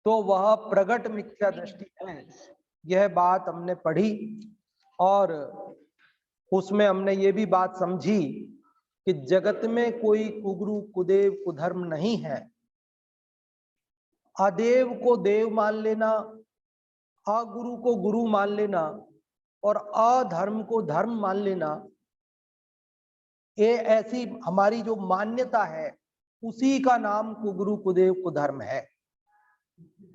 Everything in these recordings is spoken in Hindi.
तो वह प्रगट मिथ्या दृष्टि है। यह बात हमने पढ़ी और उसमें हमने ये भी बात समझी कि जगत में कोई कुगुरु कुदेव कुधर्म नहीं है। अदेव को देव मान लेना, अगुरु को गुरु मान लेना और अधर्म को धर्म मान लेना, ये ऐसी हमारी जो मान्यता है उसी का नाम कुगुरु कुदेव कुधर्म है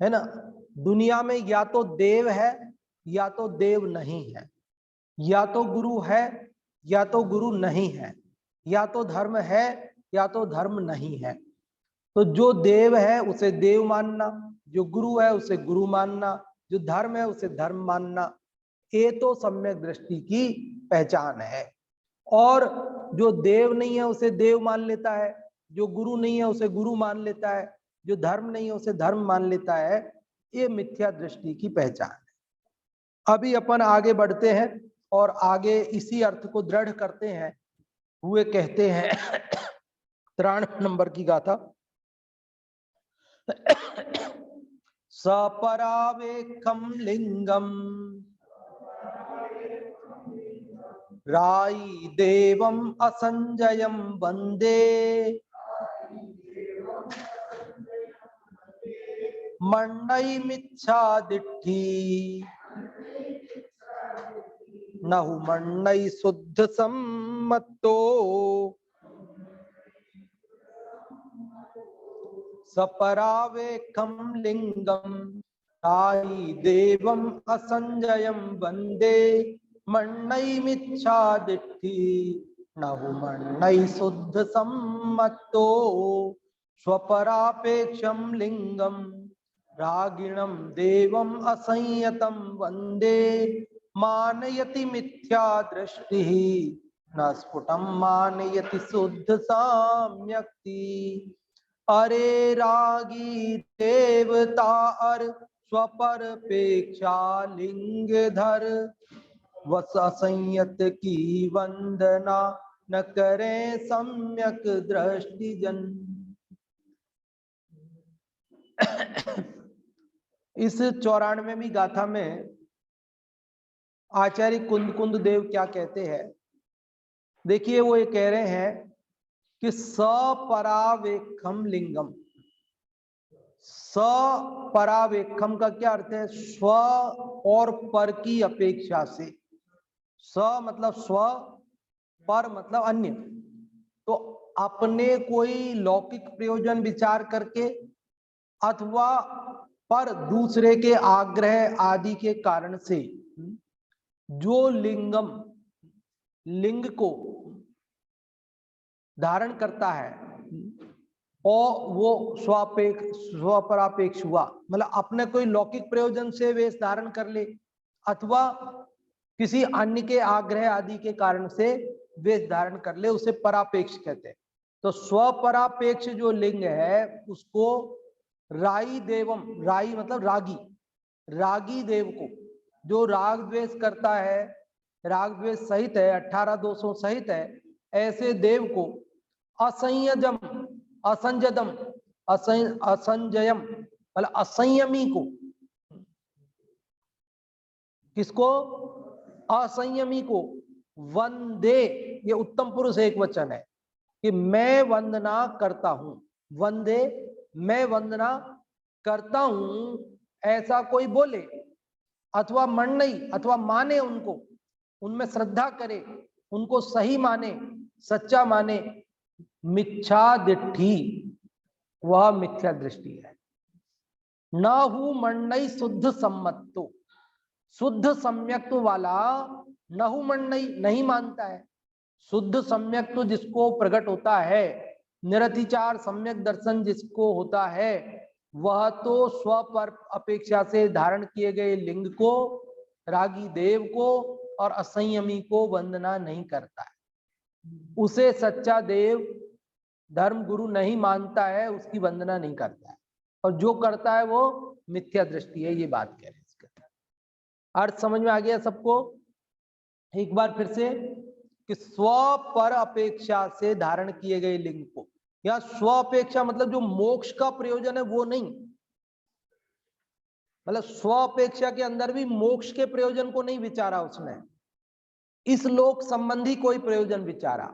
ना। दुनिया में या तो देव है या तो देव नहीं है, या तो गुरु है या तो गुरु नहीं है, या तो धर्म है या तो धर्म नहीं है। तो जो देव है उसे देव मानना, जो गुरु है उसे गुरु मानना, जो धर्म है उसे धर्म मानना, ये तो सम्यक दृष्टि की पहचान है। और जो देव नहीं है उसे देव मान लेता है, जो गुरु नहीं है उसे गुरु मान लेता है, जो धर्म नहीं है उसे धर्म मान लेता है, ये मिथ्या दृष्टि की पहचान है। अभी अपन आगे बढ़ते हैं और आगे इसी अर्थ को दृढ़ करते हैं हुए कहते हैं 93 नंबर की गाथा। सपरावेखम लिंगम राई देवम असंजयम वंदे मण्डई मिच्छा दिट्ठी नहु मण्डई शुद्ध सम्मतो सपरावेखम लिंगम राई देवम असंजयम वंदे मण्डई मिच्छा दिट्ठी नहु मण्डई शुद्ध सम्मतो स्वपरापेक्षम लिंगम रागिणम देवम असंयतम वंदे मानयति मिथ्या दृष्टि न स्फुटम मानयति शुद्ध साम्यक्ति। अरे रागी देवता अर स्वपरपेक्षा लिंग धर वस असंयत की वंदना न करें सम्यक दृष्टि जन। इस 94वीं गाथा में आचार्य कुंद देव क्या कहते हैं, देखिए वो ये कह रहे हैं कि सपरावेखम लिंगम। सपरावेखम का क्या अर्थ है? स्व और पर की अपेक्षा से। स मतलब स्व, पर मतलब अन्य। तो अपने कोई लौकिक प्रयोजन विचार करके अथवा पर दूसरे के आग्रह आदि के कारण से जो लिंगम, लिंग को धारण करता है और वो स्वपरापेक्ष हुआ, मतलब अपने कोई लौकिक प्रयोजन से वेश धारण कर ले अथवा किसी अन्य के आग्रह आदि के कारण से वेश धारण कर ले, उसे परापेक्ष कहते हैं। तो स्वपरापेक्ष जो लिंग है उसको राई देवम, राई मतलब रागी, रागी देव को जो राग द्वेष करता है, राग द्वेष सहित है, 18 दोषों सहित है, ऐसे देव को असंयजम, असंजदम, असंजयम मतलब असंयमी को, किसको? असंयमी को वंदे, ये उत्तम पुरुष एक वचन है कि मैं वंदना करता हूं। वंदे, मैं वंदना करता हूं, ऐसा कोई बोले अथवा मन्नई अथवा माने, उनको उनमें श्रद्धा करे, उनको सही माने, सच्चा माने, मिथ्या दिट्ठी, वह मिथ्या दृष्टि है। न हु मन्नई शुद्ध सम्मतो, शुद्ध सम्यक्त्व वाला नहु मन्नई नहीं मानता है। शुद्ध सम्यक्त्व जिसको प्रकट होता है, निरतिचार सम्यक दर्शन जिसको होता है, वह तो स्व पर अपेक्षा से धारण किए गए लिंग को, रागी देव को और असंयमी को वंदना नहीं करता है। उसे सच्चा देव धर्म गुरु नहीं मानता है, उसकी वंदना नहीं करता है, और जो करता है वो मिथ्या दृष्टि है। ये बात कह रहे हैं। अर्थ समझ में आ गया सबको? एक बार फिर से कि स्व पर अपेक्षा से धारण किए गए लिंग को, या स्व अपेक्षा मतलब जो मोक्ष का प्रयोजन है वो नहीं, मतलब स्व अपेक्षा के अंदर भी मोक्ष के प्रयोजन को नहीं विचारा उसने, इस लोक संबंधी कोई प्रयोजन विचारा,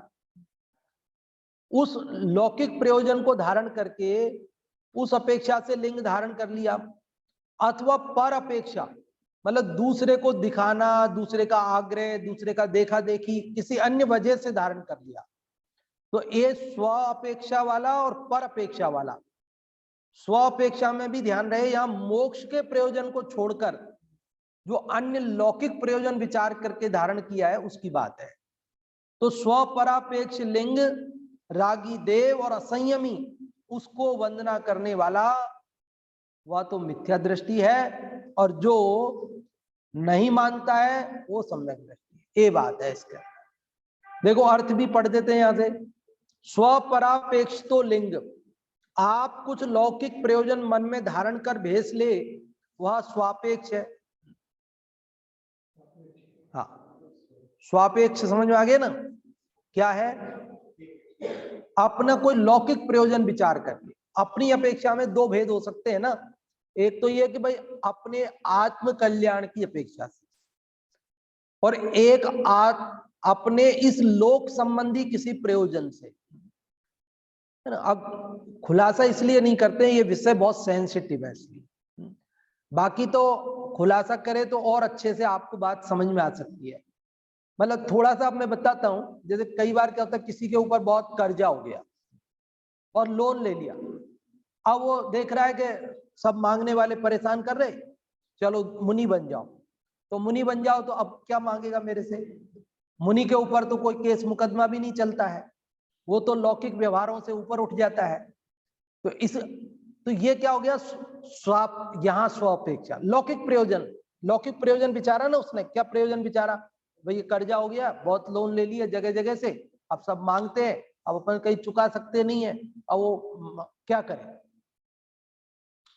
उस लौकिक प्रयोजन को धारण करके उस अपेक्षा से लिंग धारण कर लिया, अथवा पर अपेक्षा मतलब दूसरे को दिखाना, दूसरे का आग्रह, दूसरे का देखा देखी, किसी अन्य वजह से धारण कर लिया। तो ये स्व अपेक्षा वाला और पर अपेक्षा वाला, स्व अपेक्षा में भी ध्यान रहे यहां मोक्ष के प्रयोजन को छोड़कर जो अन्य लौकिक प्रयोजन विचार करके धारण किया है उसकी बात है। तो स्व परापेक्ष लिंग रागी देव और असंयमी उसको वंदना करने वाला वह तो मिथ्या दृष्टि है, और जो नहीं मानता है वो सम्यक दृष्टि है। ये बात है इसका। देखो अर्थ भी पढ़ देते हैं यहां से। स्वपरापेक्ष तो लिंग, आप कुछ लौकिक प्रयोजन मन में धारण कर भेज ले, वह स्वापेक्ष है। हाँ, स्वापेक्ष समझ में आ गया ना? क्या है? अपना कोई लौकिक प्रयोजन विचार करके। अपनी अपेक्षा में दो भेद हो सकते हैं ना, एक तो ये कि भाई अपने आत्म कल्याण की अपेक्षा से, और एक अपने इस लोक संबंधी किसी प्रयोजन से, है ना। अब खुलासा इसलिए नहीं करते हैं, ये विषय बहुत सेंसिटिव है इसलिए। बाकी तो खुलासा करे तो और अच्छे से आपको बात समझ में आ सकती है। मतलब थोड़ा सा अब मैं बताता हूं, जैसे कई बार क्या होता है किसी के ऊपर बहुत कर्जा हो गया और लोन ले लिया, अब वो देख रहा है कि सब मांगने वाले परेशान कर रहे, चलो मुनि बन जाओ। तो मुनि बन जाओ तो अब क्या मांगेगा मेरे से? मुनि के ऊपर तो कोई केस मुकदमा भी नहीं चलता है, वो तो लौकिक व्यवहारों से ऊपर उठ जाता है। तो ये क्या हो गया? स्वाप, यहाँ स्वापेक्षा लौकिक प्रयोजन, लौकिक प्रयोजन विचारा ना उसने। क्या प्रयोजन विचारा? भाई कर्जा हो गया, बहुत लोन ले लिया जगह जगह से, अब सब मांगते हैं, अब अपन कहीं चुका सकते नहीं है, अब वो क्या करें?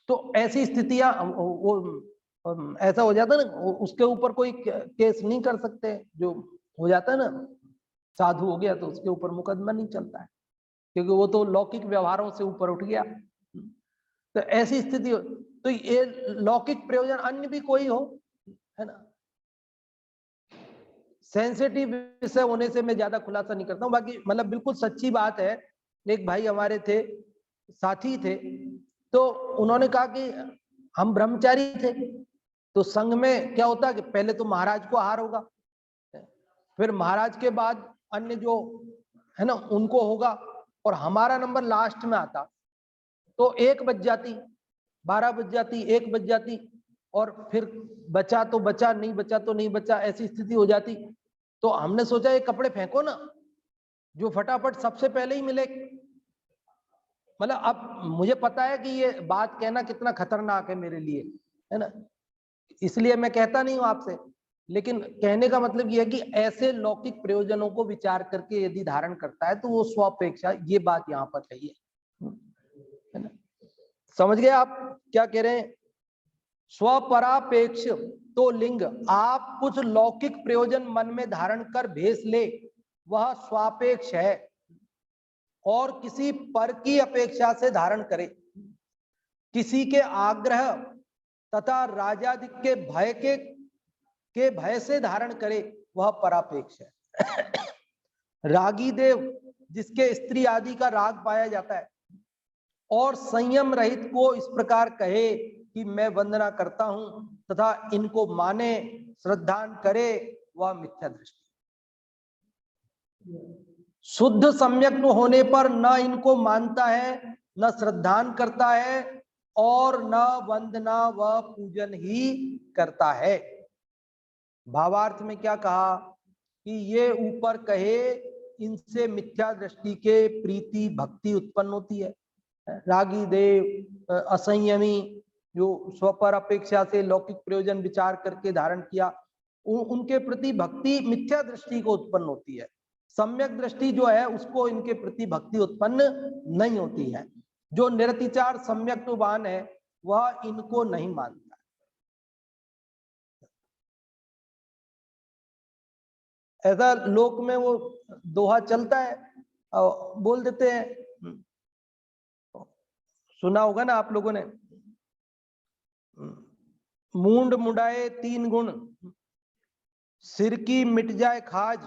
तो ऐसी स्थितियां वो ऐसा हो जाता है ना, उसके ऊपर कोई केस नहीं कर सकते, जो हो जाता है ना, साधु हो गया तो उसके ऊपर मुकदमा नहीं चलता है, क्योंकि वो तो लौकिक व्यवहारों से ऊपर उठ गया। तो ऐसी स्थिति तो ये लौकिक प्रयोजन अन्य भी कोई हो, है ना। सेंसिटिव विषय होने से मैं ज्यादा खुलासा नहीं करता हूँ। बाकी मतलब बिल्कुल सच्ची बात है, एक भाई हमारे थे, साथी थे, तो उन्होंने कहा कि हम ब्रह्मचारी थे, तो संघ में क्या होता है कि पहले तो महाराज को आहार होगा, फिर महाराज के बाद अन्य जो है ना उनको होगा, और हमारा नंबर लास्ट में आता, तो 1 बज जाती, 12 बज जाती, 1 बज जाती, और फिर बचा तो बचा, नहीं बचा तो नहीं बचा, ऐसी स्थिति हो जाती। तो हमने सोचा ये कपड़े फेंको ना, जो फटाफट सबसे पहले ही मिले। मतलब अब मुझे पता है कि ये बात कहना कितना खतरनाक है मेरे लिए, है ना, इसलिए मैं कहता नहीं हूं आपसे, लेकिन कहने का मतलब ये है कि ऐसे लौकिक प्रयोजनों को विचार करके यदि धारण करता है तो वो स्वापेक्षा, ये बात यहां पर कही है ना। समझ गए आप क्या कह रहे हैं? स्वपरापेक्ष तो लिंग, आप कुछ लौकिक प्रयोजन मन में धारण कर भेज ले, वह स्वापेक्ष है, और किसी पर की अपेक्षा से धारण करे, किसी के आग्रह तथा राजाधिक के भय से धारण करे, वह परापेक्ष है। रागी देव, जिसके स्त्री आदि का राग पाया जाता है, और संयम रहित को इस प्रकार कहे कि मैं वंदना करता हूं तथा इनको माने, श्रद्धान करे, वह मिथ्या दृष्टि। शुद्ध सम्यक होने पर न इनको मानता है, न श्रद्धान करता है, और न वंदना व पूजन ही करता है। भावार्थ में क्या कहा कि ये ऊपर कहे इनसे मिथ्या दृष्टि के प्रीति भक्ति उत्पन्न होती है। रागी देव, असंयमी, जो स्वपर अपेक्षा से लौकिक प्रयोजन विचार करके धारण किया, उनके प्रति भक्ति मिथ्या दृष्टि को उत्पन्न होती है। सम्यक दृष्टि जो है उसको इनके प्रति भक्ति उत्पन्न नहीं होती है। जो निरतिचार सम्यक्तवान है वह इनको नहीं मानता। ऐसा लोक में वो दोहा चलता है, बोल देते हैं, सुना होगा ना आप लोगों ने। मूंड मुंडाए तीन गुण, सिर की मिट जाए खाज,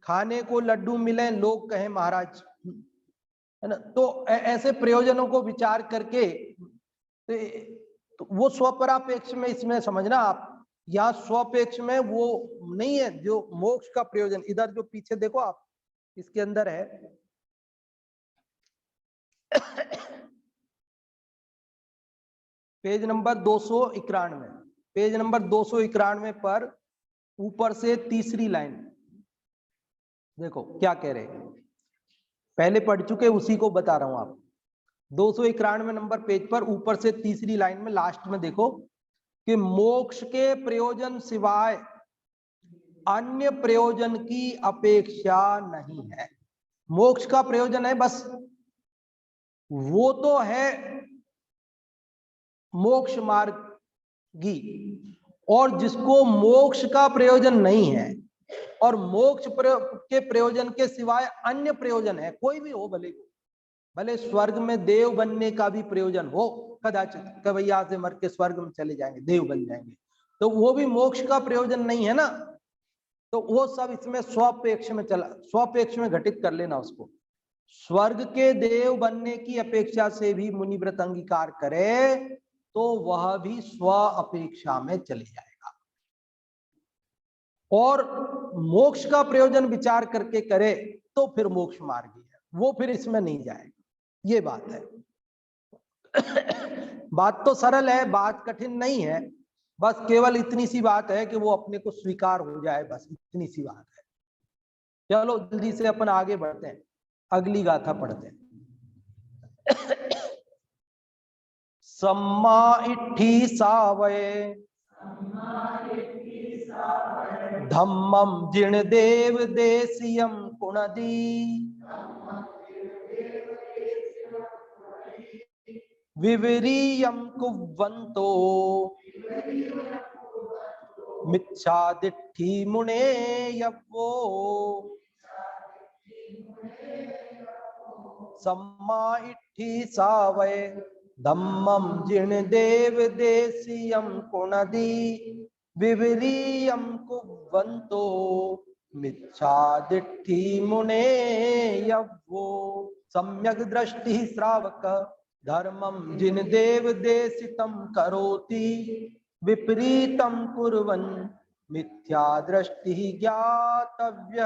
खाने को लड्डू मिले लोग कहें महाराज, है ना। तो ऐसे प्रयोजनों को विचार करके तो वो स्वपरापेक्ष में इसमें समझना आप, या स्वपेक्ष में वो नहीं है जो मोक्ष का प्रयोजन। इधर जो पीछे देखो आप, इसके अंदर है पेज नंबर 291, पेज नंबर 291 पर ऊपर से तीसरी लाइन देखो क्या कह रहे हैं, पहले पढ़ चुके उसी को बता रहा हूं आप। 291 नंबर पेज पर ऊपर से तीसरी लाइन में लास्ट में देखो कि मोक्ष के प्रयोजन सिवाय अन्य प्रयोजन की अपेक्षा नहीं है। मोक्ष का प्रयोजन है बस, वो तो है मोक्ष मार्गी, और जिसको मोक्ष का प्रयोजन नहीं है और मोक्ष के प्रयोजन के सिवाय अन्य प्रयोजन है, कोई भी हो, भले भले स्वर्ग में देव बनने का भी प्रयोजन हो कदाचित, कभी यहां से मर के स्वर्ग में चले जाएंगे, देव बन जाएंगे, तो वो भी मोक्ष का प्रयोजन नहीं है ना। तो वो सब इसमें स्वपेक्ष में चला, स्वपेक्ष में घटित कर लेना उसको। स्वर्ग के देव बनने की अपेक्षा से भी मुनिव्रत अंगीकार करे तो वह भी स्व अपेक्षा में चले जाएगा, और मोक्ष का प्रयोजन विचार करके करे तो फिर मोक्ष मार्गी है, वो फिर इसमें नहीं जाएगा। ये बात है। बात तो सरल है, बात कठिन नहीं है, बस केवल इतनी सी बात है कि वो अपने को स्वीकार हो जाए, बस इतनी सी बात है। चलो जल्दी से अपन आगे बढ़ते हैं, अगली गाथा पढ़ते हैं। सम्मा इट्ठी सावय धम्मम जिण देव देसियम कुणदी, विवरीयम कुवंतो मिच्छादिट्ठी मुने यवो। सम्मा इट्ठी सावय धम्मम जिण देव देसियम कुणदी, विवरीयम कुवंतो मिच्छादिट्ठी मुने यवो। सम्यक दृष्टि श्रावक धर्मम जिन देव देशितम करोति, विपरीतम कुर्वन् मिथ्या दृष्टि ज्ञातव्य।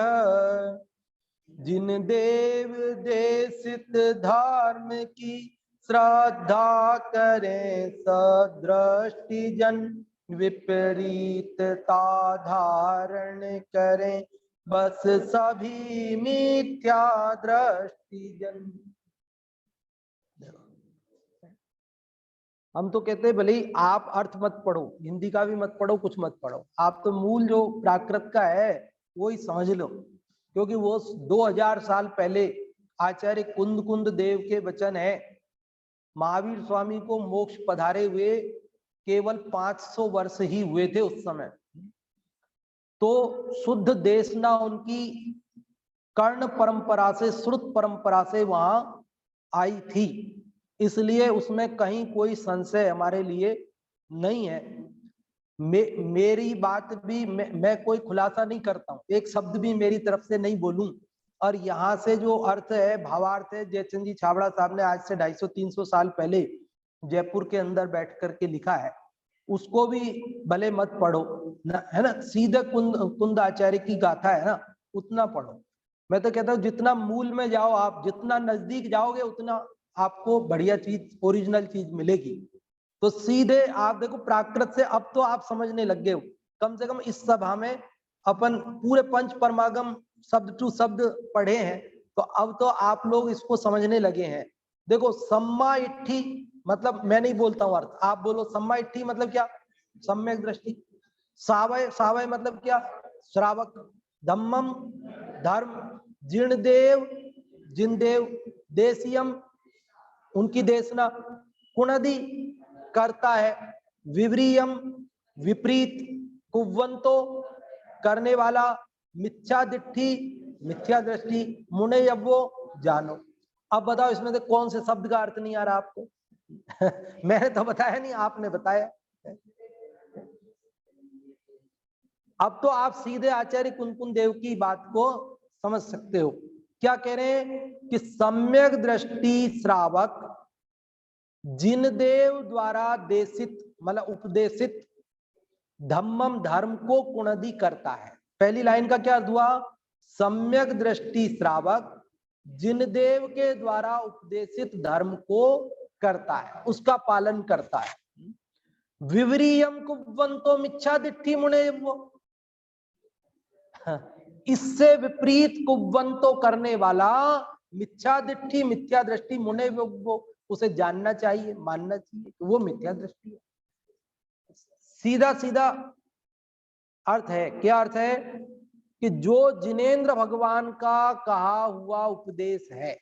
जिन देव देशित धर्म की श्रद्धा करें सदृष्टि जन, विपरीतता धारण करें बस सभी मिथ्या दृष्टि जन। हम तो कहते हैं भले ही आप अर्थ मत पढ़ो, हिंदी का भी मत पढ़ो, कुछ मत पढ़ो, आप तो मूल जो प्राकृत का है वो ही समझ लो, क्योंकि वो 2000 साल पहले आचार्य कुंद कुंद देव के वचन है। महावीर स्वामी को मोक्ष पधारे हुए केवल 500 वर्ष ही हुए थे उस समय, तो शुद्ध देशना उनकी कर्ण परंपरा से, श्रुत परंपरा से वहां आई थी, इसलिए उसमें कहीं कोई संशय हमारे लिए नहीं है। मेरी बात भी मैं कोई खुलासा नहीं करता हूं, एक शब्द भी मेरी तरफ से नहीं बोलूं, और यहाँ से जो अर्थ है, भावार्थ है, जयचंद जी छाबड़ा साहब ने आज से 250-300 साल पहले जयपुर के अंदर बैठ करके लिखा है, उसको भी भले मत पढ़ो है ना, सीधे कुंद आचार्य की गाथा है ना, उतना पढ़ो। मैं तो कहता हूँ जितना मूल में जाओ आप, जितना नजदीक जाओगे उतना आपको बढ़िया चीज, ओरिजिनल चीज मिलेगी। तो सीधे आप देखो प्राकृत से अब तो आप समझने लग गए हो, कम से कम इस सभा में अपन पूरे पंच परमागम शब्द टू शब्द पढ़े हैं, तो अब तो आप लोग इसको समझने लगे हैं। देखो सम्मा इट्ठी मतलब, मैं नहीं बोलता हूँ अर्थ, आप बोलो। सम्मा इट्ठी मतलब क्या? सम्यक दृष्टि। सावय, सावय मतलब क्या? श्रावक। धम्मम धर्म, जिण देव जिन देव, देशियम उनकी देशना, कुणदी करता है, विवरीयम विपरीत, कुवंतो करने वाला, मिथ्या दिट्ठी मिथ्या दृष्टि, मुने यवो जानो। अब बताओ इसमें से कौन से शब्द का अर्थ नहीं आ रहा आपको? मैंने तो बताया नहीं, आपने बताया। अब तो आप सीधे आचार्य कुंकुम देव की बात को समझ सकते हो। क्या कह रहे हैं कि सम्यक दृष्टि श्रावक जिन देव द्वारा देशित मतलब उपदेशित धम्मम धर्म को कुणदी करता है। पहली लाइन का क्या अर्थ हुआ? सम्यक दृष्टि श्रावक जिन देव के द्वारा उपदेशित धर्म को करता है, उसका पालन करता है। विवरीयम कुब्बंतो मिच्छा दिट्ठी मुने, वो इससे विपरीत कुब्बंतो करने वाला मिथ्या दिट्ठी मिथ्या दृष्टि मुने, वो उसे जानना चाहिए, मानना चाहिए कि वो मिथ्या दृष्टि है। सीधा सीधा अर्थ है। क्या अर्थ है? कि जो जिनेंद्र भगवान का कहा हुआ उपदेश है,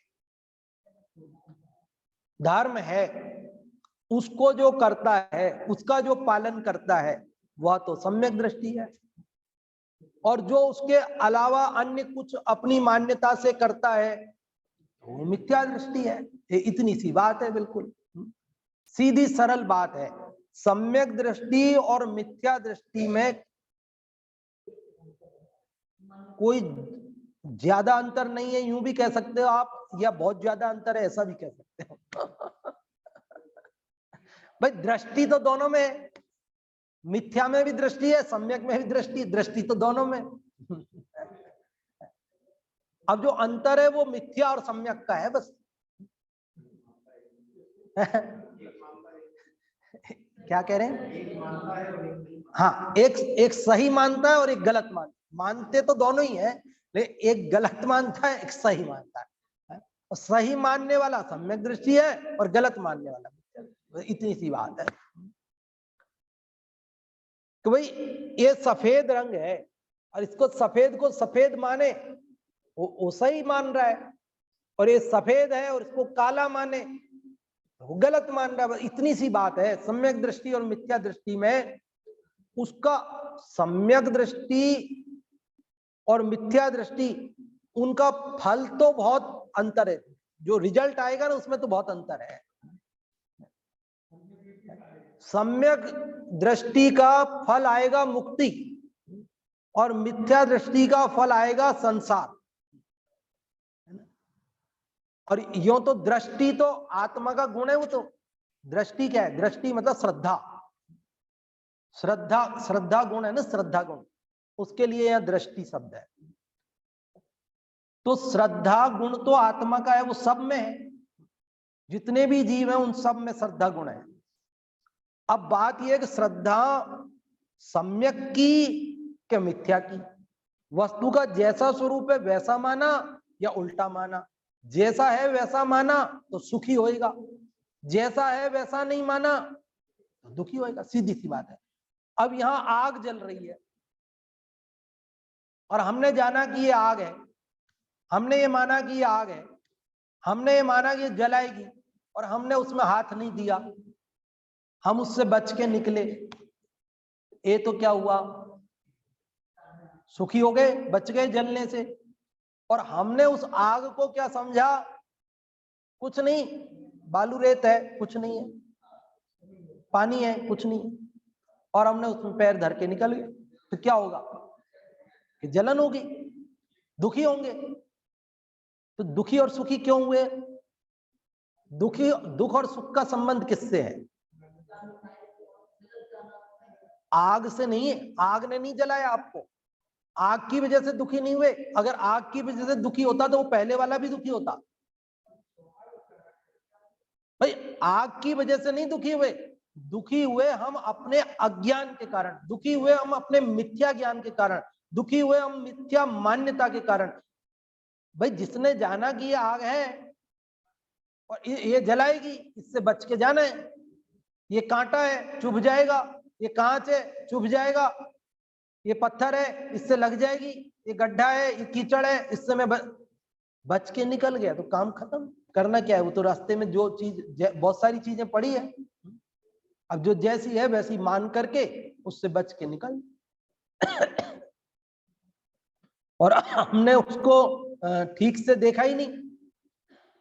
धर्म है, उसको जो करता है, उसका जो पालन करता है, वह तो सम्यक दृष्टि है। और जो उसके अलावा अन्य कुछ अपनी मान्यता से करता है, वो मिथ्या दृष्टि है। ये इतनी सी बात है, बिल्कुल सीधी सरल बात है। सम्यक दृष्टि और मिथ्या दृष्टि में कोई ज्यादा अंतर नहीं है, यूं भी कह सकते हो आप, या बहुत ज्यादा अंतर है, ऐसा भी कह सकते हो। भाई दृष्टि तो दोनों में है, मिथ्या में भी दृष्टि है, सम्यक में भी दृष्टि, दृष्टि तो दोनों में। अब जो अंतर है वो मिथ्या और सम्यक का है बस। क्या कह रहे हैं? हाँ, एक सही मानता है और एक गलत मानते तो दोनों ही है, लेकिन एक गलत मानता है, एक सही मानता है। और सही मानने वाला सम्यक दृष्टि है और गलत मानने वाला, इतनी सी बात है। तो भाई ये सफेद रंग है और इसको सफेद को सफेद माने, वो सही मान रहा है, और ये सफेद है और इसको काला माने, वो गलत मान रहा है। इतनी सी बात है। सम्यक दृष्टि और मिथ्या दृष्टि में उसका सम्यक दृष्टि और मिथ्या दृष्टि, उनका फल तो बहुत अंतर है, जो रिजल्ट आएगा ना उसमें तो बहुत अंतर है। सम्यक दृष्टि का फल आएगा मुक्ति और मिथ्या दृष्टि का फल आएगा संसार। और यो तो दृष्टि तो आत्मा का गुण है, वो तो दृष्टि क्या है? दृष्टि मतलब श्रद्धा, श्रद्धा गुण है ना, श्रद्धा गुण, उसके लिए यह दृष्टि शब्द है। तो श्रद्धा गुण तो आत्मा का है, वो सब में है, जितने भी जीव हैं उन सब में श्रद्धा गुण है। अब बात यह है कि श्रद्धा सम्यक की क्या मिथ्या की? वस्तु का जैसा स्वरूप है वैसा माना या उल्टा माना? जैसा है वैसा माना तो सुखी होएगा, जैसा है वैसा नहीं माना तो दुखी होएगा, सीधी सी बात है। अब यहां आग जल रही है और हमने जाना कि ये आग है, हमने ये माना कि ये आग है, हमने ये माना कि ये जलाएगी, और हमने उसमें हाथ नहीं दिया, हम उससे बच के निकले। ये तो क्या हुआ? सुखी हो गए, बच गए जलने से। और हमने उस आग को क्या समझा? कुछ नहीं, बालू रेत है, कुछ नहीं है, पानी है, कुछ नहीं है, और हमने उसमें पैर धर के निकल गए। तो क्या होगा? कि जलन होगी, दुखी होंगे। तो दुखी और सुखी क्यों हुए? दुख और सुख का संबंध किससे है? आग से नहीं है, आग ने नहीं जलाया आपको, आग की वजह से दुखी नहीं हुए। अगर आग की वजह से दुखी होता तो वो पहले वाला भी दुखी होता। भाई आग की वजह से नहीं दुखी हुए, दुखी हुए हम अपने अज्ञान के कारण, दुखी हुए हम अपने मिथ्या ज्ञान के कारण, दुखी हुए हम मिथ्या मान्यता के कारण। भाई जिसने जाना कि ये आग है और ये जलाएगी, इससे बच के जाना है। ये कांटा है, चुभ जाएगा, ये कांच है, चुभ जाएगा, ये पत्थर है, इससे लग जाएगी, ये गड्ढा है, ये कीचड़ है, इससे मैं बच के निकल गया तो काम खत्म। करना क्या है? वो तो रास्ते में जो चीज, बहुत सारी चीजें पड़ी है, अब जो जैसी है वैसी मान करके उससे बच के निकल। और हमने उसको ठीक से देखा ही नहीं,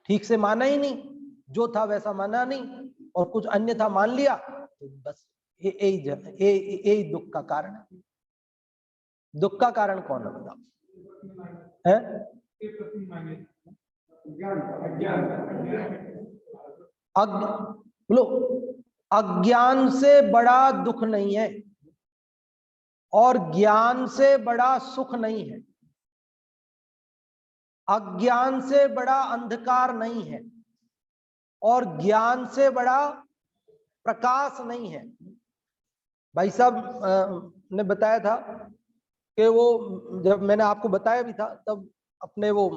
ठीक से माना ही नहीं, जो था वैसा माना नहीं, और कुछ अन्य था मान लिया, तो बस यही दुख का कारण है। दुख का कारण कौन है बताओ? है बोलो, अज्ञान से बड़ा दुख नहीं है और ज्ञान से बड़ा सुख नहीं है। अज्ञान से बड़ा अंधकार नहीं है और ज्ञान से बड़ा प्रकाश नहीं है। भाई साहब ने बताया था कि वो, जब मैंने आपको बताया भी था तब अपने वो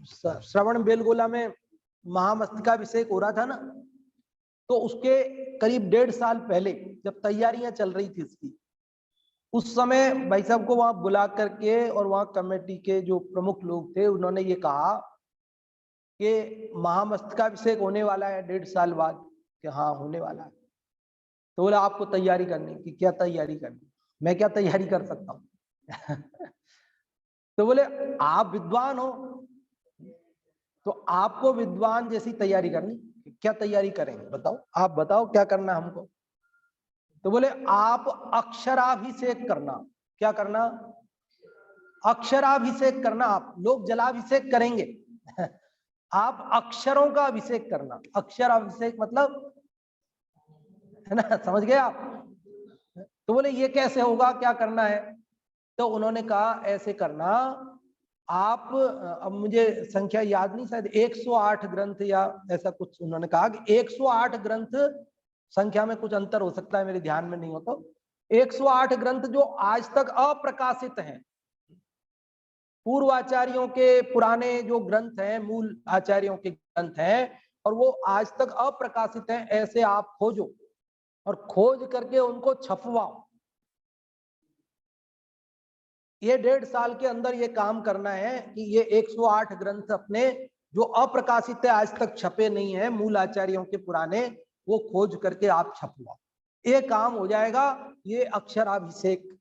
श्रवण बेलगोला में महामस्तकाभिषेक हो रहा था ना, तो उसके करीब 1.5 साल पहले जब तैयारियां चल रही थी इसकी, उस समय भाई साहब को वहां बुला करके और वहां कमेटी के जो प्रमुख लोग थे उन्होंने ये कहा कि महामस्तकाभिषेक होने वाला है 1.5 साल बाद, कि हाँ होने वाला है। तो बोला आपको तैयारी करनी। कि क्या तैयारी करनी? मैं क्या तैयारी कर सकता हूँ? तो बोले आप विद्वान हो तो आपको विद्वान जैसी तैयारी करनी। क्या तैयारी करेंगे बताओ, आप बताओ क्या करना है हमको। तो बोले आप अक्षराभिषेक करना। क्या करना? अक्षराभिषेक करना। आप लोग जलाभिषेक करेंगे, आप अक्षरों का अभिषेक करना। अक्षराभिषेक मतलब, है ना, समझ गए आप? तो बोले ये कैसे होगा, क्या करना है? तो उन्होंने कहा ऐसे करना, आप, अब मुझे संख्या याद नहीं, शायद 108 ग्रंथ या ऐसा कुछ उन्होंने कहा कि 108 ग्रंथ, संख्या में कुछ अंतर हो सकता है, मेरे ध्यान में नहीं हो, तो 108 ग्रंथ जो आज तक अप्रकाशित हैं, पूर्वाचार्यों के पुराने जो ग्रंथ हैं, मूल आचार्यों के ग्रंथ हैं और वो आज तक अप्रकाशित हैं, ऐसे आप खोजो और खोज करके उनको छपवाओ। ये 1.5 साल के अंदर ये काम करना है कि ये 108 ग्रंथ अपने जो अप्रकाशित है, आज तक छपे नहीं है, मूल आचार्यों के पुराने, वो खोज करके आप छपवाओ। ये काम हो जाएगा, ये अक्षराभिषेक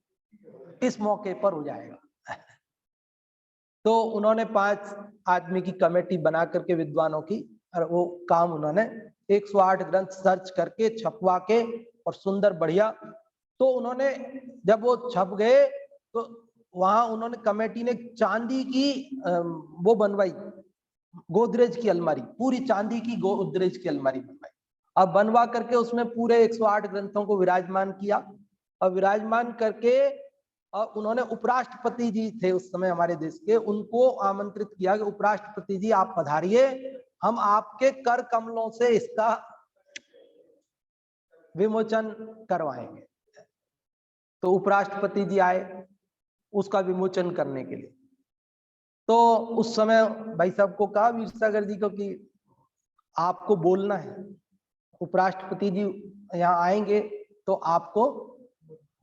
इस मौके पर हो जाएगा। तो उन्होंने 5 आदमी की कमेटी बना करके विद्वानों की, और वो काम उन्होंने 108 ग्रंथ सर्च करके छपवा के और सुंदर बढ़िया, तो उन्होंने जब वो छप गए तो वहां उन्होंने, कमेटी ने चांदी की वो बनवाई, गोदरेज की अलमारी, पूरी चांदी की गोदरेज की अलमारी बनवाई। अब बनवा करके उसमें पूरे 108 ग्रंथों को विराजमान किया और विराजमान करके और उन्होंने, उपराष्ट्रपति जी थे उस समय हमारे देश के, उनको आमंत्रित किया कि उपराष्ट्रपति जी आप पधारिए, हम आपके कर कमलों से इसका विमोचन करवाएंगे। तो उपराष्ट्रपति जी आए उसका विमोचन करने के लिए। तो उस समय भाई साहब को कहा, वीर सागर जी को, कि आपको बोलना है, उपराष्ट्रपति जी यहाँ आएंगे तो आपको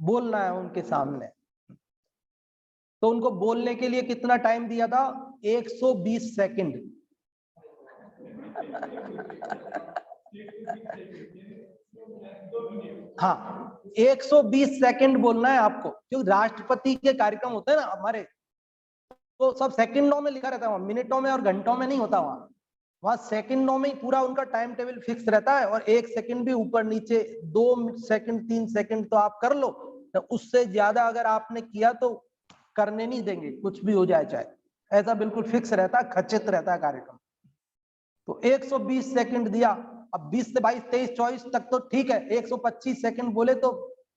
बोलना है उनके सामने। तो उनको बोलने के लिए कितना टाइम दिया था? 120 सेकंड। हाँ, 120 सेकंड बोलना है आपको, क्योंकि राष्ट्रपति के कार्यक्रम होते हैं ना हमारे, तो सब सेकंडों में लिखा रहता है, मिनटों में और घंटों में नहीं होता। वहां सेकंडों में ही पूरा उनका टाइम टेबल फिक्स रहता है, और 1 सेकंड भी ऊपर नीचे, 2 सेकंड 3 सेकंड तो आप कर लो, तो उससे ज्यादा अगर आपने किया तो करने नहीं देंगे, कुछ भी हो जाए चाहे, ऐसा बिल्कुल फिक्स रहता है, खचित रहता है कार्यक्रम। तो 120 सेकंड दिया। अब 20 से 22 23 24 तक तो ठीक है, 125 सेकंड बोले तो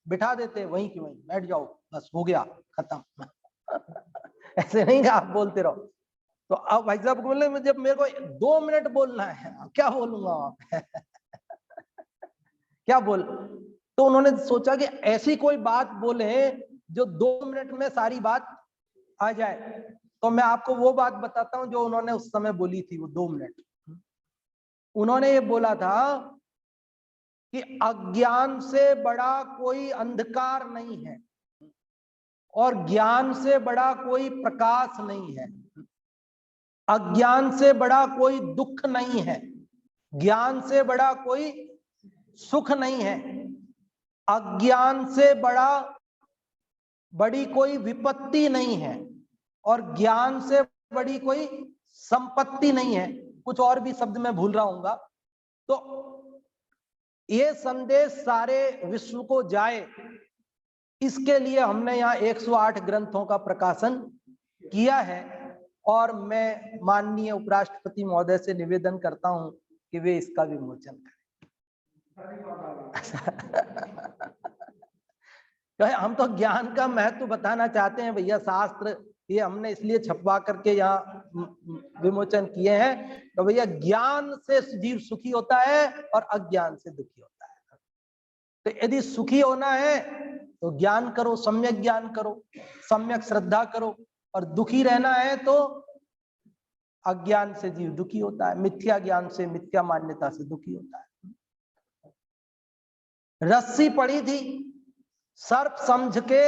बिठा देते वहीं की वहीं, बैठ जाओ बस हो गया खत्म। ऐसे नहीं कि आप बोलते रहो। तो अब भाई साहब बोले जब मेरे को 2 मिनट बोलना है, क्या बोलूंगा आप? क्या बोल? तो उन्होंने सोचा कि ऐसी कोई बात बोले जो 2 मिनट में सारी बात आ जाए। तो मैं आपको वो बात बताता हूं जो उन्होंने उस समय बोली थी, वो 2 मिनट। उन्होंने ये बोला था कि अज्ञान से बड़ा कोई अंधकार नहीं है और ज्ञान से बड़ा कोई प्रकाश नहीं है। अज्ञान से बड़ा कोई दुख नहीं है, ज्ञान से बड़ा कोई सुख नहीं है। अज्ञान से बड़ी कोई विपत्ति नहीं है और ज्ञान से बड़ी कोई संपत्ति नहीं है। कुछ और भी शब्द मैं भूल रहा हूंगा। तो ये संदेश सारे विश्व को जाए, इसके लिए हमने यहाँ 108 ग्रंथों का प्रकाशन किया है। और मैं माननीय उपराष्ट्रपति महोदय से निवेदन करता हूं कि वे इसका विमोचन करें। हम तो ज्ञान का महत्व बताना चाहते हैं भैया। शास्त्र ये हमने इसलिए छपवा करके यहाँ विमोचन किए हैं तो भैया ज्ञान से जीव सुखी होता है और अज्ञान से दुखी होता है। तो यदि सुखी होना है तो ज्ञान करो, सम्यक ज्ञान करो, सम्यक श्रद्धा करो, और दुखी रहना है तो अज्ञान से जीव दुखी होता है, मिथ्या ज्ञान से, मिथ्या मान्यता से दुखी होता है। रस्सी पड़ी थी, सर्प समझ के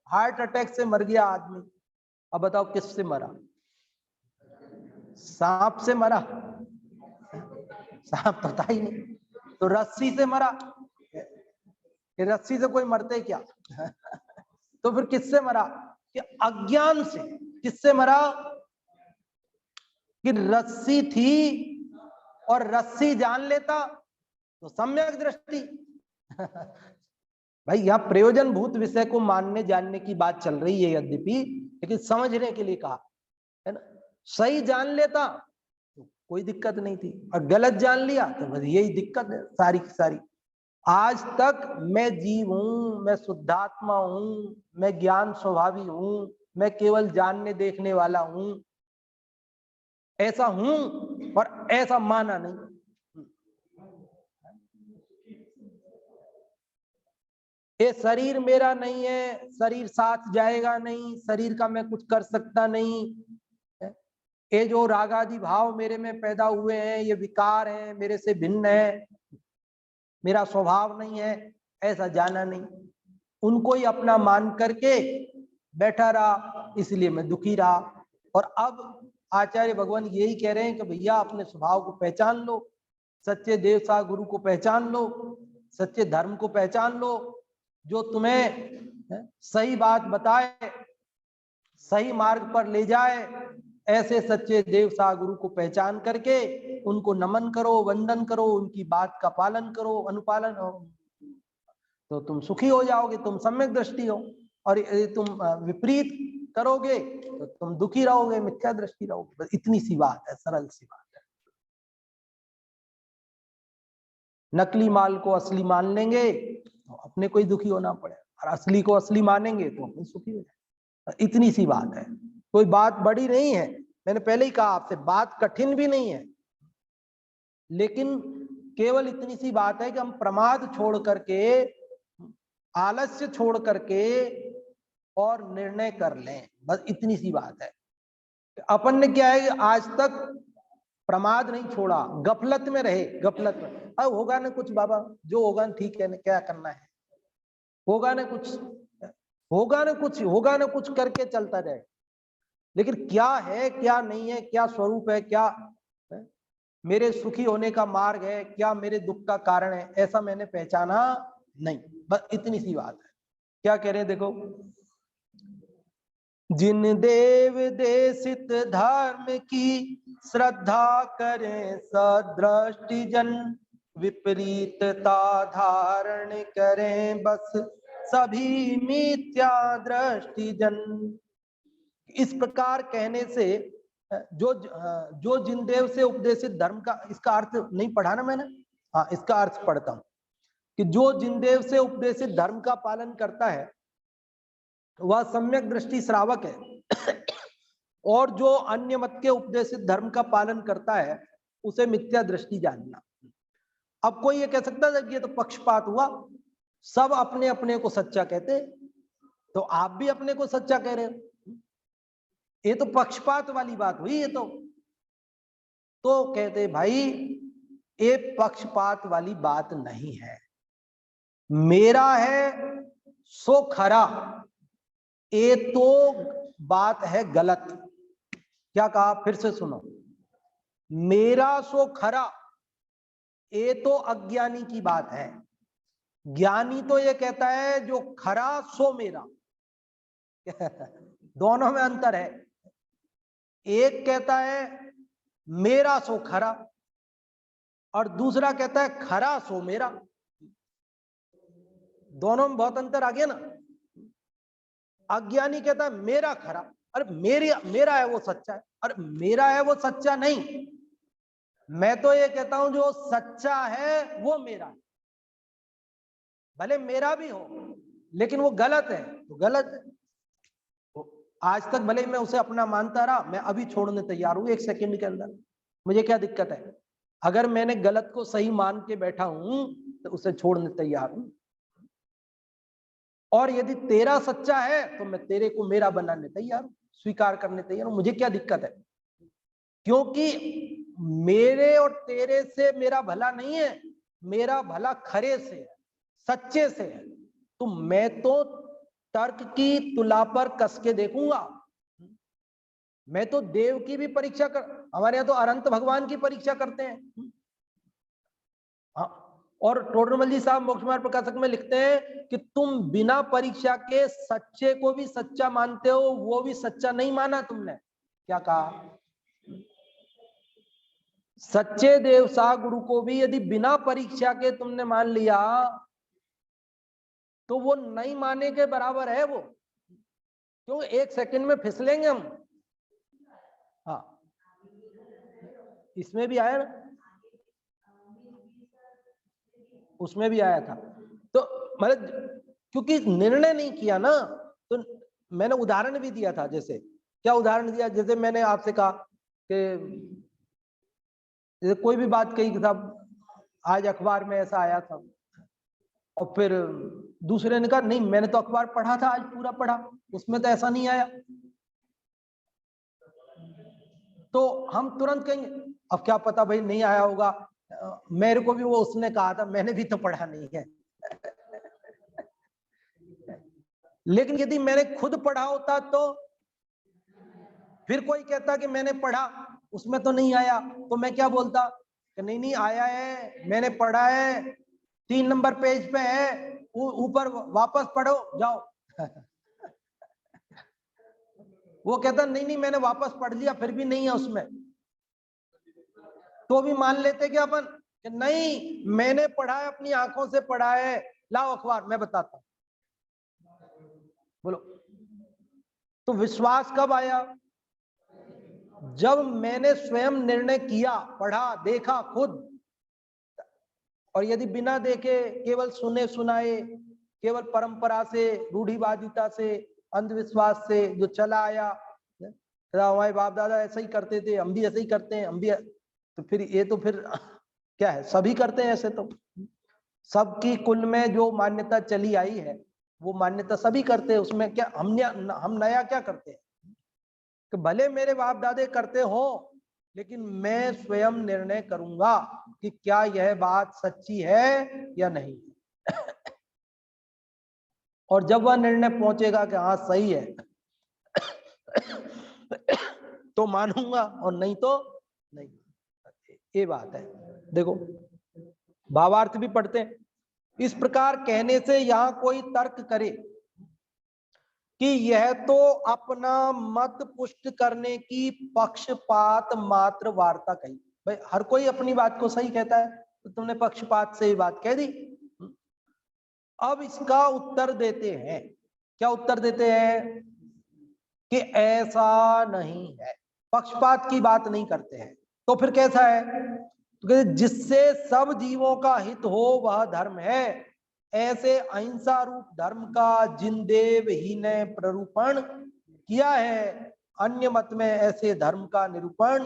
हार्ट अटैक से मर गया आदमी। अब बताओ किससे मरा? सांप से मरा? सांप तो था ही नहीं, तो रस्सी से मरा। रस्सी से कोई मरते क्या? तो फिर किससे मरा? कि अज्ञान से। किससे मरा? कि रस्सी थी और रस्सी जान लेता तो सम्यक दृष्टि। भाई यहाँ प्रयोजनभूत विषय को मानने जानने की बात चल रही है यद्यपि, लेकिन समझने के लिए कहा है ना। सही जान लेता तो कोई दिक्कत नहीं थी, और गलत जान लिया तो बस यही दिक्कत है सारी की सारी। आज तक मैं जीव हूं, मैं शुद्धात्मा हूं, मैं ज्ञान स्वभावी हूं, मैं केवल जानने देखने वाला हूं, ऐसा हूं और ऐसा माना नहीं। ये शरीर मेरा नहीं है, शरीर साथ जाएगा नहीं, शरीर का मैं कुछ कर सकता नहीं, ये जो रागादि भाव मेरे में पैदा हुए हैं ये विकार हैं, मेरे से भिन्न है, मेरा स्वभाव नहीं है, ऐसा जाना नहीं। उनको ही अपना मान करके बैठा रहा, इसलिए मैं दुखी रहा। और अब आचार्य भगवान यही कह रहे हैं कि भैया अपने स्वभाव को पहचान लो, सच्चे देवता गुरु को पहचान लो, सच्चे धर्म को पहचान लो, जो तुम्हें सही बात बताए, सही मार्ग पर ले जाए। ऐसे सच्चे देवता गुरु को पहचान करके उनको नमन करो, वंदन करो, उनकी बात का पालन करो, अनुपालन हो, तो तुम सुखी हो जाओगे, तुम सम्यक दृष्टि हो। और यदि तुम विपरीत करोगे तो तुम दुखी रहोगे, मिथ्या दृष्टि रहोगे। बस इतनी सी बात है, सरल सी बात है। नकली माल को असली मान लेंगे तो अपने को ही दुखी होना पड़े, और असली को असली मानेंगे तो अपने सुखी हो जाए। इतनी सी बात है, कोई बात बड़ी नहीं है। मैंने पहले ही कहा आपसे, बात कठिन भी नहीं है, लेकिन केवल इतनी सी बात है कि हम प्रमाद छोड़ करके, आलस्य छोड़ करके और निर्णय कर लें। बस इतनी सी बात है। अपन ने क्या है कि आज तक प्रमाद नहीं छोड़ा, गफलत में रहे, गफलत में। अब होगा ना कुछ बाबा, जो होगा ना ठीक है ना, क्या करना है, होगा ना कुछ, होगा ना कुछ, होगा ना कुछ करके चलता जाए। लेकिन क्या है, क्या नहीं है, क्या स्वरूप है, क्या है? मेरे सुखी होने का मार्ग है, क्या मेरे दुख का कारण है, ऐसा मैंने पहचाना नहीं। बस इतनी सी बात है। क्या कह रहे हैं देखो, जिन देव देशित धर्म की श्रद्धा करें सदृष्टि जन, विपरीतता धारण करें बस सभी मिथ्या दृष्टि जन। इस प्रकार कहने से जो जिन देव से उपदेशित धर्म का, इसका अर्थ नहीं पढ़ा ना मैंने, हाँ इसका अर्थ पढ़ता हूं कि जो जिन देव से उपदेशित धर्म का पालन करता है वह सम्यक दृष्टि श्रावक है, और जो अन्य मत के उपदेशित धर्म का पालन करता है उसे मिथ्या दृष्टि जानना। अब कोई ये कह सकता है कि ये तो पक्षपात हुआ, सब अपने अपने को सच्चा कहते, तो आप भी अपने को सच्चा कह रहे हो, ये तो पक्षपात वाली बात हुई। ये तो कहते भाई ये पक्षपात वाली बात नहीं है, मेरा है सो खरा, ये तो बात है गलत। क्या कहा, फिर से सुनो, मेरा सो खरा, ये तो अज्ञानी की बात है। ज्ञानी तो ये कहता है जो खरा सो मेरा। दोनों में अंतर है। एक कहता है मेरा सो खरा, और दूसरा कहता है खरा सो मेरा। दोनों में बहुत अंतर आ गया ना। अज्ञानी कहता है मेरा खरा, अरे मेरा है वो सच्चा है, अरे मेरा है वो सच्चा नहीं, मैं तो ये कहता हूं जो सच्चा है वो मेरा है, भले मेरा भी हो लेकिन वो गलत है तो गलत है। आज तक भले मैं उसे अपना मानता रहा, मैं अभी छोड़ने तैयार हूं 1 सेकंड के अंदर, मुझे क्या दिक्कत है। अगर मैंने गलत को सही मान के बैठा हूं तो उसे छोड़ने तैयार हूं, और यदि तेरा सच्चा है तो मैं तेरे को मेरा बनाने तैयार हूं, स्वीकार करने तैयार हूं, मुझे क्या दिक्कत है। क्योंकि मेरे और तेरे से मेरा भला नहीं है, मेरा भला खरे से है, सच्चे से है। तो मैं तो तर्क की तुला पर कस के देखूंगा, मैं तो देव की भी परीक्षा कर, हमारे यहाँ तो अनंत भगवान की परीक्षा करते हैं। हाँ, और टोडरमल जी साहब मोक्ष मार्ग प्रकाशक में लिखते हैं कि तुम बिना परीक्षा के सच्चे को भी सच्चा मानते हो, वो भी सच्चा नहीं माना तुमने। क्या कहा? सच्चे देव सा गुरु को भी यदि बिना परीक्षा के तुमने मान लिया तो वो नहीं माने के बराबर है वो, क्यों 1 सेकंड में फिसलेंगे हम। हाँ, इसमें भी आया ना, उसमें भी आया था। तो मतलब क्योंकि निर्णय नहीं किया ना, तो मैंने उदाहरण भी दिया था। जैसे क्या उदाहरण दिया, जैसे मैंने आपसे कहा कि जैसे कोई भी बात कही कि साहब आज अखबार में ऐसा आया था, और फिर दूसरे ने कहा नहीं मैंने तो अखबार पढ़ा था, आज पूरा पढ़ा, उसमें तो ऐसा नहीं आया। तो हम तुरंत कहेंगे अब क्या पता भाई नहीं आया होगा, मेरे को भी वो उसने कहा था, मैंने भी तो पढ़ा नहीं है। लेकिन यदि मैंने खुद पढ़ा होता तो फिर कोई कहता कि मैंने पढ़ा उसमें तो नहीं आया, तो मैं क्या बोलता कि नहीं नहीं आया है, मैंने पढ़ा है, 3 नंबर पेज पे है, ऊपर वापस पढ़ो जाओ। वो कहता नहीं नहीं मैंने वापस पढ़ लिया, फिर भी नहीं है उसमें, तो भी मान लेते कि अपन कि नहीं मैंने पढ़ा है, अपनी आंखों से पढ़ा है, लाओ अखबार मैं बताता हूं। बोलो, तो विश्वास कब आया? जब मैंने स्वयं निर्णय किया, पढ़ा, देखा खुद। और यदि बिना देखे केवल सुने सुनाए, केवल परंपरा से, रूढ़िवादिता से, अंधविश्वास से जो चला आया, हमारे बाप दादा ऐसा ही करते थे, हम भी ऐसे ही करते हैं, हम भी, तो फिर ये तो फिर क्या है, सभी करते हैं ऐसे। तो सबकी कुल में जो मान्यता चली आई है वो मान्यता सभी करते हैं, उसमें क्या हम नया क्या करते हैं। कि भले मेरे बाप दादे करते हो, लेकिन मैं स्वयं निर्णय करूंगा कि क्या यह बात सच्ची है या नहीं। और जब वह निर्णय पहुंचेगा कि हाँ सही है तो मानूंगा, और नहीं तो नहीं। ये बात है। देखो भावार्थ भी पढ़ते हैं। इस प्रकार कहने से यहां कोई तर्क करे कि यह तो अपना मत पुष्ट करने की पक्षपात मात्र वार्ता कही। भाई हर कोई अपनी बात को सही कहता है, तो तुमने पक्षपात से ही बात कह दी। अब इसका उत्तर देते हैं। क्या उत्तर देते हैं? कि ऐसा नहीं है, पक्षपात की बात नहीं करते हैं। तो फिर कैसा है? तो जिससे सब जीवों का हित हो वह धर्म है। ऐसे अहिंसा रूप धर्म का जिन देव ही ने प्ररूपण किया है, अन्य मत में ऐसे धर्म का निरूपण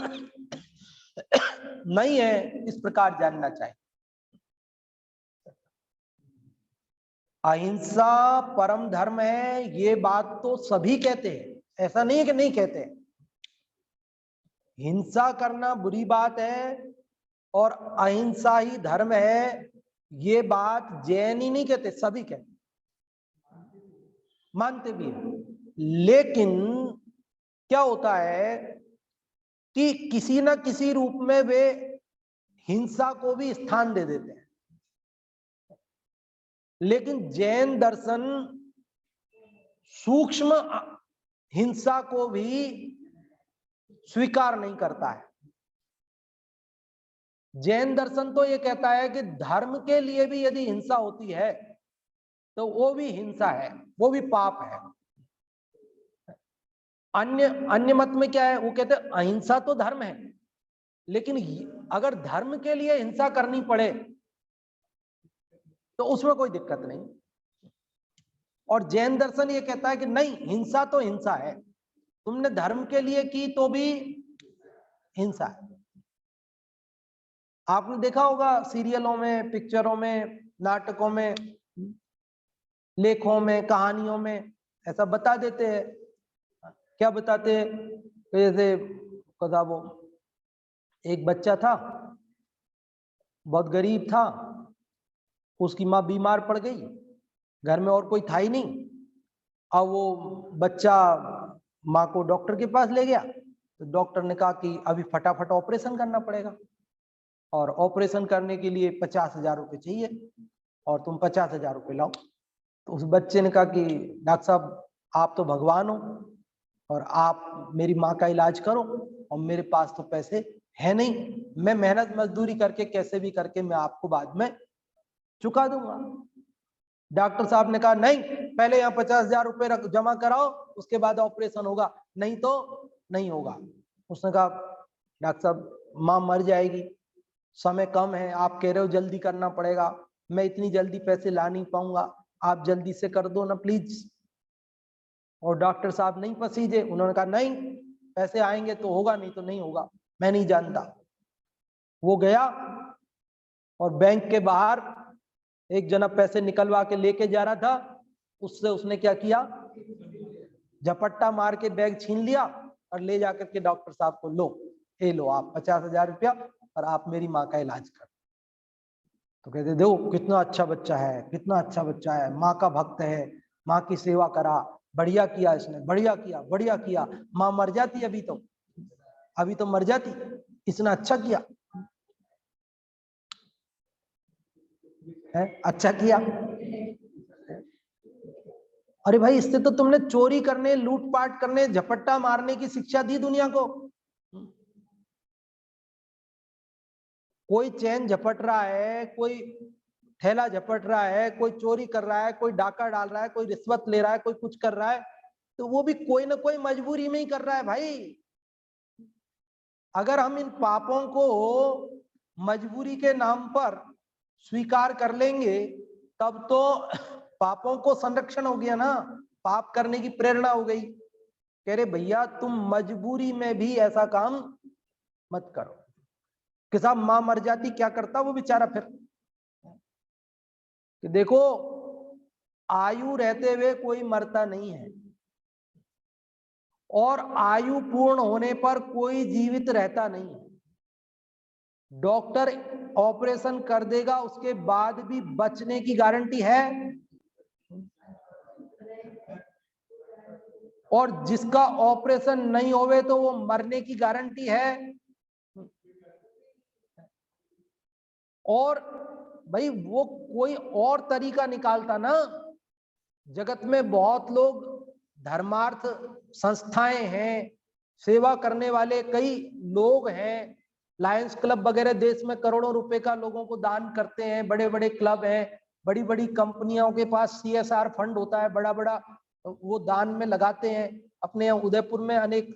नहीं है, इस प्रकार जानना चाहिए। अहिंसा परम धर्म है, ये बात तो सभी कहते हैं, ऐसा नहीं है कि नहीं कहते। हिंसा करना बुरी बात है और अहिंसा ही धर्म है, ये बात जैन ही नहीं कहते, सभी कहते, मानते भी है। लेकिन क्या होता है कि किसी ना किसी रूप में वे हिंसा को भी स्थान दे देते हैं। लेकिन जैन दर्शन सूक्ष्म हिंसा को भी स्वीकार नहीं करता है। जैन दर्शन तो ये कहता है कि धर्म के लिए भी यदि हिंसा होती है तो वो भी हिंसा है, वो भी पाप है। अन्य मत में क्या है, वो कहते हैं अहिंसा तो धर्म है, लेकिन अगर धर्म के लिए हिंसा करनी पड़े तो उसमें कोई दिक्कत नहीं। और जैन दर्शन ये कहता है कि नहीं, हिंसा तो हिंसा है, तुमने धर्म के लिए की तो भी हिंसा है। आपने देखा होगा सीरियलों में, पिक्चरों में, नाटकों में, लेखों में, कहानियों में ऐसा बता देते हैं। क्या बताते हैं? जैसे कदा वो एक बच्चा था, बहुत गरीब था, उसकी माँ बीमार पड़ गई, घर में और कोई था ही नहीं। अब वो बच्चा माँ को डॉक्टर के पास ले गया, तो डॉक्टर ने कहा कि अभी फटाफट ऑपरेशन करना पड़ेगा, और ऑपरेशन करने के लिए 50,000 रुपये चाहिए, और तुम 50,000 रुपये लाओ। तो उस बच्चे ने कहा कि डॉक्टर साहब आप तो भगवान हो, और आप मेरी माँ का इलाज करो, और मेरे पास तो पैसे है नहीं, मैं मेहनत मजदूरी करके कैसे भी करके मैं आपको बाद में चुका दूंगा। डॉक्टर साहब ने कहा नहीं, पहले यहाँ 50,000 रुपये जमा कराओ, उसके बाद ऑपरेशन होगा, नहीं तो नहीं होगा। उसने कहा डॉक्टर साहब माँ मर जाएगी, समय कम है, आप कह रहे हो जल्दी करना पड़ेगा, मैं इतनी जल्दी पैसे ला नहीं पाऊंगा, आप जल्दी से कर दो ना प्लीज। और डॉक्टर साहब नहीं पसीजे, उन्होंने कहा नहीं, पैसे आएंगे तो होगा, नहीं तो नहीं होगा, मैं नहीं जानता। वो गया और बैंक के बाहर एक जना पैसे निकलवा के लेके जा रहा था, उससे उसने क्या किया, झपट्टा मार के बैग छीन लिया और ले जाकर के डॉक्टर साहब को, लो ये लो आप 50,000 रुपया, और आप मेरी माँ का इलाज कर। तो कहते देखो कितना अच्छा बच्चा है, कितना अच्छा बच्चा है, माँ का भक्त है, माँ की सेवा करा, बढ़िया किया इसने, बढ़िया किया, बढ़िया किया, माँ मर जाती अभी तो मर जाती, इसने अच्छा किया है, अच्छा किया। अरे भाई इससे तो तुमने चोरी करने, लूटपाट करने, झपट्टा मारने की शिक्षा दी दुनिया को। कोई चैन झपट रहा है, कोई थैला झपट रहा है, कोई चोरी कर रहा है, कोई डाका डाल रहा है, कोई रिश्वत ले रहा है, कोई कुछ कर रहा है, तो वो भी कोई ना कोई मजबूरी में ही कर रहा है भाई। अगर हम इन पापों को मजबूरी के नाम पर स्वीकार कर लेंगे, तब तो पापों को संरक्षण हो गया ना, पाप करने की प्रेरणा हो गई। कह रहे भैया तुम मजबूरी में भी ऐसा काम मत करो। कि साहब मां मर जाती, क्या करता वो बेचारा फिर? कि देखो आयु रहते हुए कोई मरता नहीं है, और आयु पूर्ण होने पर कोई जीवित रहता नहीं है। डॉक्टर ऑपरेशन कर देगा, उसके बाद भी बचने की गारंटी है, और जिसका ऑपरेशन नहीं होवे तो वो मरने की गारंटी है। और भाई वो कोई और तरीका निकालता ना। जगत में बहुत लोग धर्मार्थ संस्थाएं हैं, सेवा करने वाले कई लोग हैं, लायंस क्लब वगैरह देश में करोड़ों रुपए का लोगों को दान करते हैं, बड़े बड़े क्लब हैं, बड़ी बड़ी कंपनियों के पास CSR फंड होता है बड़ा बड़ा, वो दान में लगाते हैं। अपने यहाँ उदयपुर में अनेक